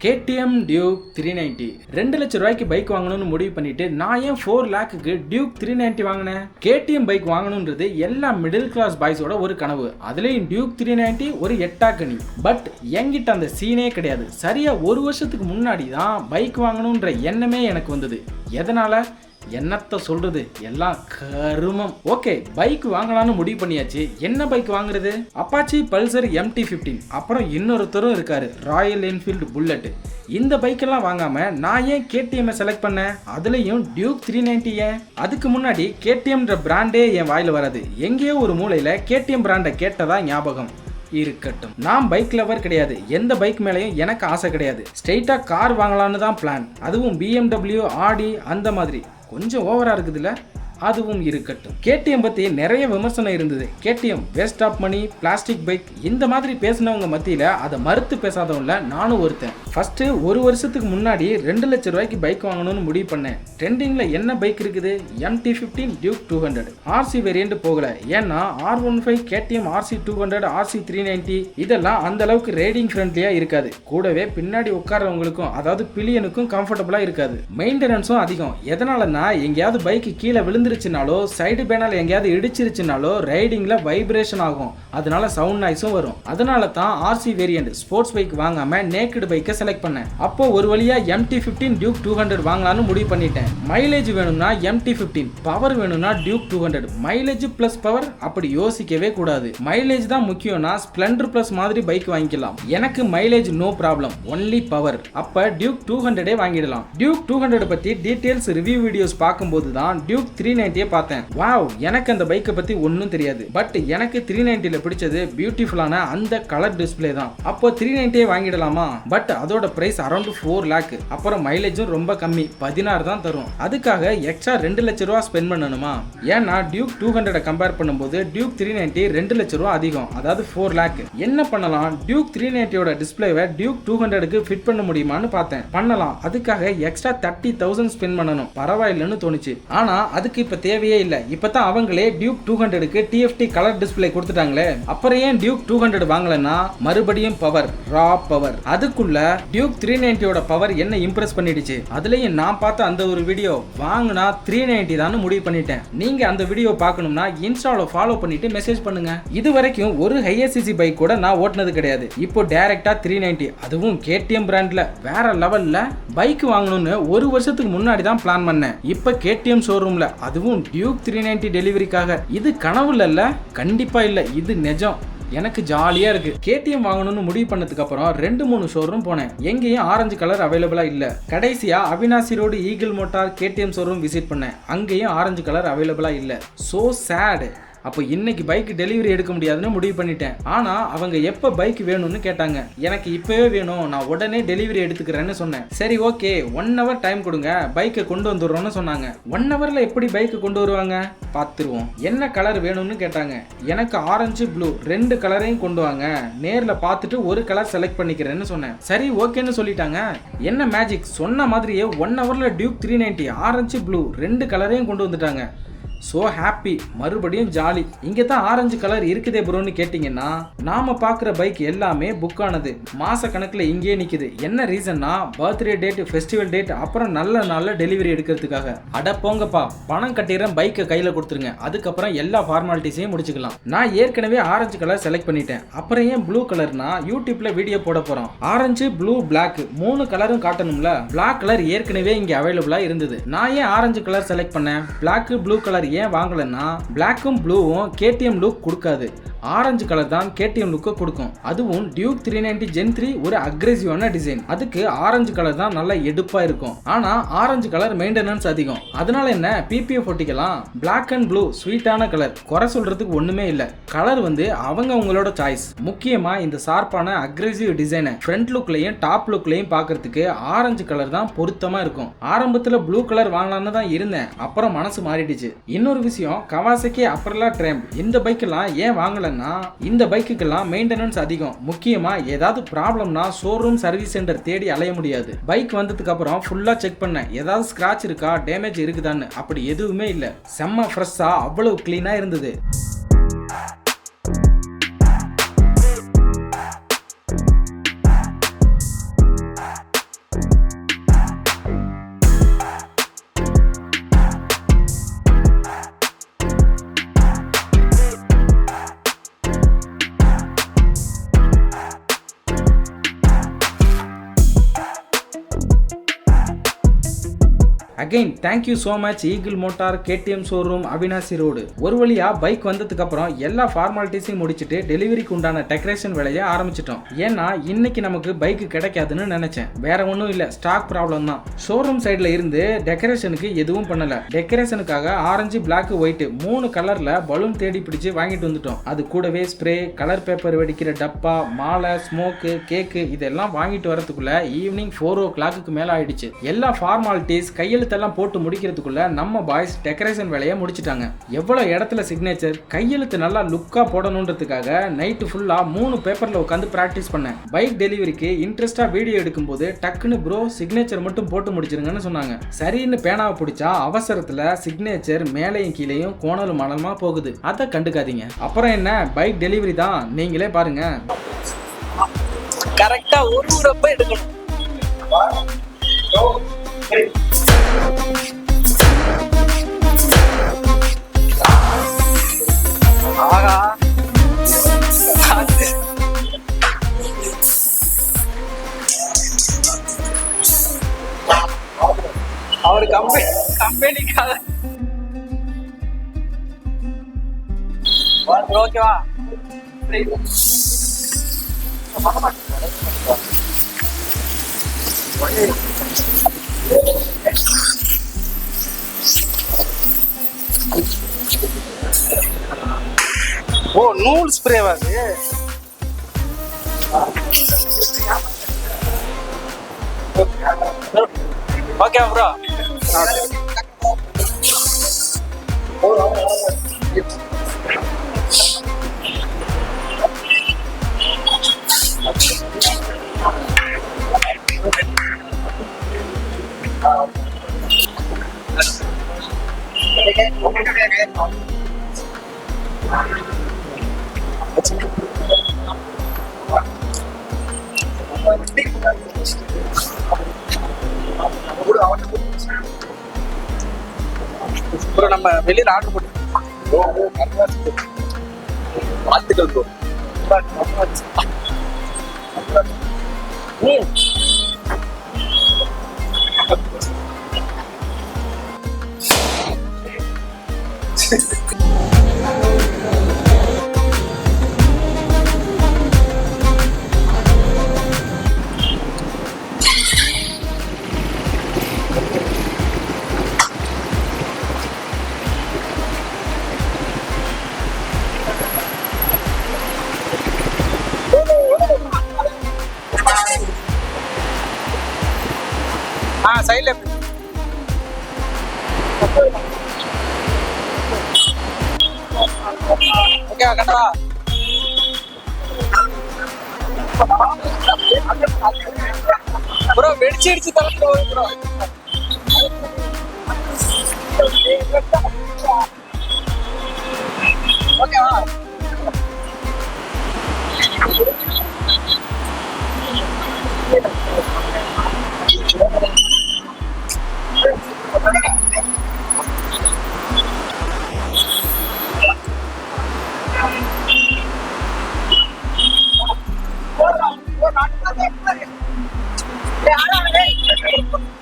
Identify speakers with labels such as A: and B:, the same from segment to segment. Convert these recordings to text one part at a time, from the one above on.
A: KTM Duke 390 2 லட்சம் ரூபாய்க்கு bike வாங்கணும்னு முடிவு பண்ணிட்டு நான் ஏன் 4 லேக்குக்கு டியூக் 390 வாங்கினேன். KTM பைக் வாங்கணும்ன்றது எல்லா மிடில் கிளாஸ் பாய்ஸோட ஒரு கனவு. அதுலயும் டியூக் 390 ஒரு எட்டாக்கனி. பட் என்கிட்ட அந்த சீனே கிடையாது. சரியா ஒரு வருஷத்துக்கு முன்னாடி தான் பைக் வாங்கணும்ன்ற எண்ணமே எனக்கு வந்தது. எதனால என்னத்த சொல்றது, எல்லாம் கருமம். ஓகே, பைக் வாங்கலாம்னு முடிவு பண்ணியாச்சு. என்ன பைக் வாங்குறது? அப்பாச்சி பல்சர் MT-15, அப்புறம் இன்னொருத்தரும் இருக்காரு ராயல் என்ஃபீல்டு புல்லட். இந்த பைக்கெல்லாம் வாங்காம நான் ஏன் KTM செலக்ட் பண்ணேன், அதுலயும் டியூக் 390. ஏன் அதுக்கு முன்னாடி KTMன்ற பிராண்டே என் வாயில வராது. எங்கேயோ ஒரு மூலையில KTM பிராண்டை கேட்டதா ஞாபகம் இருக்கட்டும். நான் பைக் லவர் கிடையாது. எந்த பைக் மேலேயும் எனக்கு ஆசை கிடையாது. ஸ்ட்ரெயிட்டா கார் வாங்கலான்னு தான் பிளான். அதுவும் BMW, ஆடி அந்த மாதிரி. கொஞ்சம் ஓவரா இருக்குதுல்ல, அதுவும் இருக்கட்டும். KTM பத்தி நிறைய விமர்சனம் இருந்தது. KTM waste of money, plastic bike, இந்த மாதிரி பேசினவங்க மத்தியில அதை மறுத்து பேசாதவங்கள நானும் ஒருத்தன். ஃபர்ஸ்ட் ஒரு வருஷத்துக்கு முன்னாடி 2 லட்சம் ரூபாய்க்கு பைக் வாங்கணும்னு முடிவு பண்ணேன். ட்ரெண்டிங்ல என்ன பைக் இருக்குது? MT-15 Duke 200. RC வேரியன்ட் போகல. ஏன்னா R15, KTM RC 200, RC 390 இதெல்லாம் அந்த அளவுக்கு ரைடிங் ஃப்ரெண்ட்லியா இருக்காது. கூடவே பின்னாடி உட்கார்றவங்களுக்கும், அதாவது பில்லியனுக்கும் கம்ஃபர்டபுளா இருக்காது. மெயின்டெனன்ஸும் அதிகம். எதனாலன்னா எங்கேயாவது பைக் கீழே விழுந்து சைடு பேனல் எங்கேயாவது இடிச்சிருச்சுனாலோ ரைடிங்ல வைப்ரேஷன் ஆகும். அதனால சவுண்ட் நாய்ஸும் வரும். அதனால தான் RC வேரியன்ட் ஸ்போர்ட்ஸ் பைக் வாங்காம நேக்கட் பைக்கை செலக்ட் பண்ணேன். அப்போ ஒரு வழியா MT-15 டியூக் 200 வாங்கலாம்னு முடிவு பண்ணிட்டேன். மைலேஜ் வேணும்னா MT-15, பவர் வேணும்னா டியூக் 200. மைலேஜ் பிளஸ் பவர் அப்படி யோசிக்கவே கூடாது. மைலேஜ் தான் முக்கியம்னா ஸ்ப்ளெண்டர் பிளஸ் மாதிரி பைக் வாங்கிக்கலாம். எனக்கு mileage no problem, only power. அப்ப டியூக் 200 வாங்கிடலாம். டியூக் 200 பத்தி டீடைல்ஸ் ரிவ்யூ வீடியோஸ் பார்க்கும்போது தான் டியூக் 390 பார்த்தேன். வாவ், எனக்கு அந்த பைக்கை பத்தி ஒன்னும் தெரியாது. பட் எனக்கு 390ல பிடிச்சது பியூட்டிஃபுல்லான அந்த கலர் டிஸ்ப்ளே தான். அப்போ 390 வாங்கிடலாமா? பட் அதோட பிரைஸ் அரௌண்ட் 4 லேக். அப்புறம் மைலேஜும் ரொம்ப கம்மி, 16 தான் தரும். அதுக்காக எக்ஸ்ட்ரா 2 லட்சம் ரூபா ஸ்பெண்ட் பண்ணணுமா? ஏன்னா டியூக் 200 கம்பேர் பண்ணும்போது டியூக் 390 2 லட்சம் ரூபா அதிகம், அதாவது 4 லேக். என்ன பண்ணலாம்? டியூக் 390யோட டிஸ்ப்ளேவை டியூக் 200க்கு ஃபிட் பண்ண முடியுமான்னு பார்த்தேன். பண்ணலாம். அதுக்காக எக்ஸ்ட்ரா 30,000 ஸ்பெண்ட் பண்ணணும். பரவாயில்லைன்னு தோணுச்சு. ஆனா அதுக்கு இப்ப தேவையே இல்ல. இப்பதான் அவங்களே டியூக் 200க்கு TFT கலர் டிஸ்ப்ளே கொடுத்துட்டாங்களே. அப்புறம் ஏன் டியூக் 200 வாங்கலன்னா மறுபடியும் பவர், ரா பவர். அதுக்குள்ள டியூக் 390யோட பவர் என்ன இம்ப்ரெஸ் பண்ணிடுச்சு. அதுலயும் நான் பார்த்த அந்த ஒரு வீடியோ வாங்கினா 390 தான் முடிவு பண்ணிட்டேன். நீங்க அந்த வீடியோ பார்க்கணும்னா இன்ஸ்டால ஃபாலோ பண்ணிட்டு மெசேஜ் பண்ணுங்க. இது வரைக்கும் ஒரு ஹையர் சிசி பைக் கூட நான் ஓட்டினது கிடையாது. இப்போ டைரக்டா 390, அதுவும் KTM பிராண்ட்ல வேற லெவல்ல பைக் வாங்கணும்னு ஒரு வருஷத்துக்கு முன்னாடி தான் பிளான் பண்ணேன். இப்ப KTM ஷோரூம்ல, அதுவும் டியூக் 390 டெலிவரிக்காக. இது கனவுல இல்ல, கண்டிப்பா இல்ல, இது நிஜம். எனக்கு ஜாலியா இருக்கு. KTM வாங்கணும்னு முடிவு பண்ணதுக்கு அப்புறம் 2-3 ஷோரூம் போனேன். எங்கேயும் ஆரஞ்சு கலர் அவைலபிளா இல்ல. கடைசியா Avinashi road eagle motor KTM showroom visit பண்ணேன். அங்கேயும் ஆரஞ்சு கலர் அவைலபிளா இல்ல. So sad. அப்போ இன்னைக்கு பைக் டெலிவரி எடுக்க முடியாதுன்னு முடிவு பண்ணிட்டேன். ஆனா அவங்க எப்ப பைக் வேணும்னு கேட்டாங்க. எனக்கு இப்பவே வேணும், நான் உடனே டெலிவரி எடுத்துக்கிறேன்னு சொன்னேன். சரி ஓகே, 1 hour டைம் கொடுங்க, பைக்கை கொண்டு வந்துடுறோம்னு சொன்னாங்க. 1 hourல எப்படி பைக்கை கொண்டு வருவாங்க பார்த்துருவோம். என்ன கலர் வேணும்னு கேட்டாங்க. எனக்கு ஆரஞ்சு, ப்ளூ 2 கலரையும் கொண்டு வாங்க, நேர்ல பார்த்துட்டு ஒரு கலர் செலக்ட் பண்ணிக்கிறேன்னு சொன்னேன். சரி ஓகேன்னு சொல்லிட்டாங்க. என்ன மேஜிக், சொன்ன மாதிரியே 1 hourல டியூக் 390 ஆரஞ்சு, ப்ளூ 2 கலரையும் கொண்டு வந்துட்டாங்க. சோ ஹாப்பி, மறுபடியும் ஜாலி. இங்க தான் ஆரஞ்சு கலர் இருக்குதே ப்ரோன்னு கேட்டீங்கன்னா, நாம பாக்குற பைக் எல்லாமே புக் ஆனது. மாச கணக்குல இங்கே நிக்குது. என்ன ரீசன்னா பர்த்டே டேட், ஃபெஸ்டிவல் டேட், அப்புறம் நல்ல நாள்ல டெலிவரி எடுக்கிறதுக்காக. அட போங்கப்பா, பணம் கட்டிடுறேன், பைக்கை கையில கொடுத்துருங்க, அதுக்கப்புறம் எல்லா ஃபார்மாலிட்டிஸையும் முடிச்சுக்கலாம். நான் ஏற்கனவே ஆரஞ்சு கலர் செலக்ட் பண்ணிட்டேன். அப்புறம் ஏன் ப்ளூ கலர்னா யூடியூப்ல வீடியோ போட போறோம். ஆரஞ்சு, ப்ளூ, பிளாக் 3 கலரும் காட்டணும்ல. பிளாக் கலர் ஏற்கனவே இங்க அவைலபிளா இருந்தது. நான் ஏன் ஆரஞ்சு கலர் செலக்ட் பண்ணேன்? பிளாக், ப்ளூ கலர் ஏன் வாங்கலன்னா பிளாக்கும் ப்ளூவும் KTM லுக் கொடுக்காது. ஆரஞ்சு கலர் தான் KTM லுக்க கொடுக்கும். அதுவும் டியூக் 390 Gen 3 ஒரு அக்ரெசிவான டிசைன். அதுக்கு ஆரஞ்சு கலர் தான் நல்லா எடுப்பா இருக்கும். ஆனா ஆரஞ்சு கலர் மெயின்டெனன்ஸ் அதிகம். அதனால என்ன, PPF ஒட்டிக்கலாம். பிளாக் அண்ட் ப்ளூ ஸ்வீட்டான கலர், குறை சொல்றதுக்கு ஒண்ணுமே இல்ல. கலர் அவங்க உங்களோட சாய்ஸ். முக்கியமா இந்த ஷார்ப்பான அக்ரெசிவ் டிசைனை ஃப்ரண்ட் லுக்லயும் டாப் லுக்லயும் பாக்குறதுக்கு ஆரஞ்சு கலர் தான் பொருத்தமா இருக்கும். ஆரம்பத்துல ப்ளூ கலர் வாங்கலாம்னு தான் இருந்தேன். அப்புறம் மனசு மாறிடுச்சு. இன்னொரு விஷயம், கவாசகி அப்ரலா ட்ரெம்ப் இந்த பைக் எல்லாம் ஏன் வாங்கல? இந்த பைக்குக்கெல்லாம் மெயின்டெனன்ஸ் அதிகம். முக்கியமா ஏதாவது ப்ராப்ளம்னா ஷோரூம் சர்வீஸ் சென்டர் தேடி அலைய முடியாது. பைக் வந்ததுக்கு அப்புறம் ஃபுல்லா செக் பண்ணேன், ஏதாவது ஸ்கிராட்ச் இருக்கா, டேமேஜ் இருக்குதான்னு. அப்படி எதுவுமே இல்ல. செம்ம ஃப்ரெஷ்ஷா அவ்வளவு கிளீனா இருந்தது. Again thank you so much eagle motor, KTM showroom, Avinashi road. ஒரு வழியா பைக் வந்ததுக்கு அப்புறம் எல்லா ஃபார்மாலிட்டிஸையும் முடிச்சுட்டு டெலிவரிக்கு உண்டான டெக்கரேஷன் வேலையை ஆரம்பிச்சிட்டோம். ஏன்னா இன்னைக்கு நமக்கு பைக் கிடைக்காதுன்னு நினைச்சேன். வேற ஒன்றும் இல்லை, ஸ்டாக் ப்ராப்ளம் தான். ஷோரூம் சைட்ல இருந்து டெக்கரேஷனுக்கு எதுவும் பண்ணல. டெக்கரேஷனுக்காக ஆரஞ்சு, பிளாக், ஒயிட் 3 கலர்ல பலூன் தேடி பிடிச்சு வாங்கிட்டு வந்துட்டோம். அது கூடவே ஸ்ப்ரே, கலர் பேப்பர் வெடிக்கிற டப்பா, மாலை, ஸ்மோக்கு, கேக்கு இதெல்லாம் வாங்கிட்டு வரதுக்குள்ள ஈவினிங் 4 o'clock மேல ஆயிடுச்சு. எல்லா ஃபார்மாலிட்டிஸ் கையெழுத்தெல்லாம் போட்டு முடிக்கிறதுக்குள்ள நம்ம பாய்ஸ் டெக்கரேஷன் வேலையை முடிச்சிட்டாங்க. எவ்வளவு இடத்துல சிக்னேச்சர், கையெழுத்து நல்லா லுக்கா போடணுன்றதுக்காக நைட்டு ஃபுல்லா 3 பேப்பர்ல உட்காந்து பிராக்டிஸ் பண்ணேன். பைக் டெலிவரிக்கு இன்ட்ரெஸ்டா வீடியோ எடுக்கும்போது டக்குன்னு ப்ரோ சிக்னேச்சர் மட்டும் போட்டு முடிச்சிருங்கன்னு சொன்னாங்க. சரின்னு பேனாவை பிடிச்சா அவசரத்துல சிக்னேச்சர் மேலையும் கீழையும் கோணலும் மணலுமா போகுது. அதை கண்டுக்காதீங்க. அப்புறம் என்ன, பைக் டெலிவரி தான், நீங்களே பாருங்க.
B: கரெக்டா ஒரு ஊரப்ப எடுக்கணும். ஆகா அவரு கம்பெனிக்காக ஓகேவா? ஓ நூல் ஸ்ப்ரேவா அது? Okay bro. ப்ரோ நம்ம வெளியில ஆர்டர் போட்டு வாழ்த்துக்கள் ப்ரோ. சைட்ல ஓகே கண்டா ப்ரோ வெடிச்சிடுச்சு தரத்துல ப்ரோ. ஓகேவா?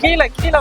B: கீழே கீழே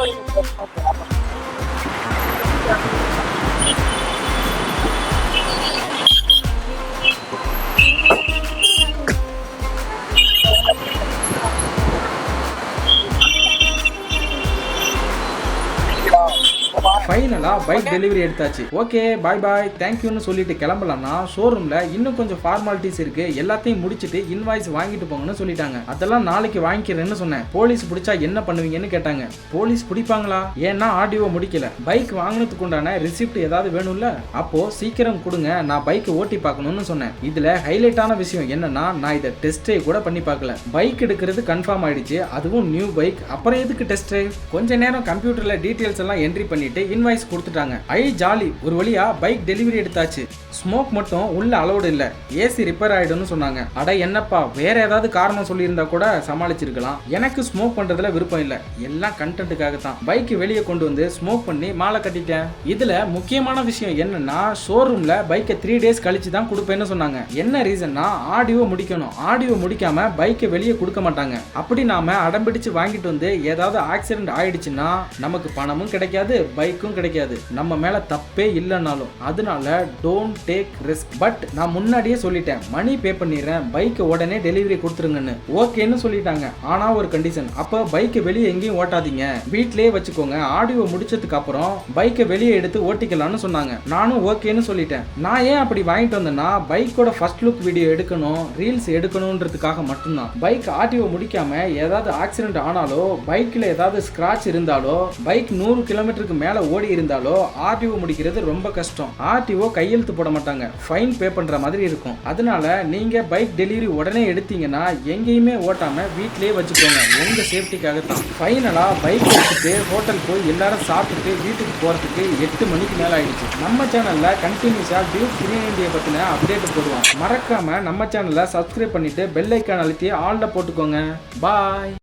A: ஃபைனலா பைக் டெலிவரி எடுத்தாச்சு. ஓகே பாய் பாய் தேங்க்யூன்னு சொல்லிட்டு கிளம்பலாம்னா ஷோரூம்ல இன்னும் கொஞ்சம் ஃபார்மாலிட்டிஸ் இருக்கு, எல்லாத்தையும் முடிச்சுட்டு இன்வாய்ஸ் வாங்கிட்டு போங்கன்னு சொல்லிட்டாங்க. அதெல்லாம் நாளைக்கு வாங்கிக்கிறேன்னு சொன்னேன். போலீஸ் பிடிச்சா என்ன பண்ணுவீங்கன்னு கேட்டாங்க. போலீஸ் பிடிப்பாங்களா? ஏன்னா ஆடியோ முடிக்கல. பைக் வாங்கினதுக்கு உண்டான ரிசிப்ட் ஏதாவது வேணும்ல, அப்போ சீக்கிரம் கொடுங்க, நான் பைக் ஓட்டி பார்க்கணும்னு சொன்னேன். இதுல ஹைலைட்டான விஷயம் என்னன்னா, நான் இதை டெஸ்ட் ட்ரைவ் கூட பண்ணி பார்க்கல. பைக் எடுக்கிறது கன்ஃபார்ம் ஆயிடுச்சு, அதுவும் நியூ பைக். அப்புறம் எதுக்கு டெஸ்ட் ட்ரைவ்? கொஞ்ச நேரம் கம்ப்யூட்டர்ல டீடைல்ஸ் எல்லாம் என்ட்ரி பண்ணிட்டு இன்வாய்ஸ் கொடுத்துட்டாங்க. ஜாலி, ஒரு வழியா பைக் டெலிவரி எடுத்தாச்சு. ஸ்மோக் மட்டும் உள்ள அலோடு இல்ல, ஏசி ரிப்பேர் ஆயிடும்னு சொன்னாங்க. அட என்னப்பா, வேற ஏதாவது காரணம் சொல்லியிருந்தா கூட சமாளிச்சிருக்கலாம். எனக்கு ஸ்மோக் பண்றதுல விருப்பம் இல்ல, எல்லாம் கண்டென்ட்டுக்காக தான். பைக் வெளியே கொண்டு வந்து ஸ்மோக் பண்ணி மாலை கட்டிட்டேன். இதுல முக்கியமான விஷயம் என்னன்னா, ஷோரூம்ல பைக்கை 3 days கழிச்சு தான் கொடுப்பேன்னு சொன்னாங்க. என்ன ரீசன்னா, ஆடியோ முடிக்கணும். ஆடியோ முடிக்காம பைக்கை வெளியே கொடுக்க மாட்டாங்க. அப்படி நாம அடம்பிடிச்சு வாங்கிட்டு வந்து ஏதாவது ஆக்சிடென்ட் ஆயிடுச்சுன்னா நமக்கு பணமும் கிடைக்காது, பைக்கும் கிடைக்காது, நம்ம மேல தப்பே இல்லைன்னாலும். அதனால டோன்ட் டேக் ரிஸ்க். பட் நான் முன்னாடியே சொல்லிட்டேன், மணி பே பண்ணிடுறேன், பைக்கை உடனே டெலிவரி கொடுத்துருங்கன்னு. ஓகேன்னு சொல்லிட்டாங்க. ஆனா ஒரு கண்டிஷன், அப்ப பைக்கை வெளியே எங்கேயும் ஓட்டாதீங்க, வீட்லயே வச்சுக்கோங்க. ஆடியோ முடிச்சதுக்கு அப்புறம் பைக்கை வெளியே எடுத்து ஓட்டிக்கலாம்னு சொன்னாங்க. நானும் ஓகேன்னு சொல்லிட்டேன். நான் ஏன் அப்படி வாங்கிட்டு வந்தேன்னா, பைக்கோட ஃபர்ஸ்ட் லுக் வீடியோ எடுக்கணும், ரீல்ஸ் எடுக்கணும்ன்றதுக்காக மட்டும்தான். பைக் ஆர்டிஓ முடிக்காம ஏதாவது ஆக்சிடென்ட் ஆனாலோ, பைக்ல ஏதாவது ஸ்கிராட்ச் இருந்தாலோ, பைக் 100 கிலோமீட்டருக்கு மேல ஓடி இருந்தாலோ ஆர்டிஓ முடிக்கிறது ரொம்ப கஷ்டம். ஆர்டிஓ கையெழுத்து போட மாட்டாங்க, ஃபைன் பே பண்ற மாதிரி இருக்கும். அதனால நீங்க பைக் டெலிவரி உடனே எடுத்தீங்கன்னா எங்கேயுமே ஓட்டாம வீட்லயே வச்சுக்கோங்க, உங்க சேஃப்டிக்காக தான். ஃபைனலா பைக் எடுத்துட்டு ஹோட்டல் போய் எல்லாரும் சாப்பிட்டுட்டு வீட்டுக்கு போறதுக்கு 8 மணிக்கு மேல ஆயிடுச்சு. நம்ம சேனல்ல கண்டினியூஸா டியூக் 390 பத்தின அப்டேட் போடுவோம். மறக்காம நம்ம சேனலை சப்ஸ்கிரைப் பண்ணிட்டு பெல் ஐக்கான் அழுத்தி ஆல்ல போட்டுக்கோங்க. பாய்.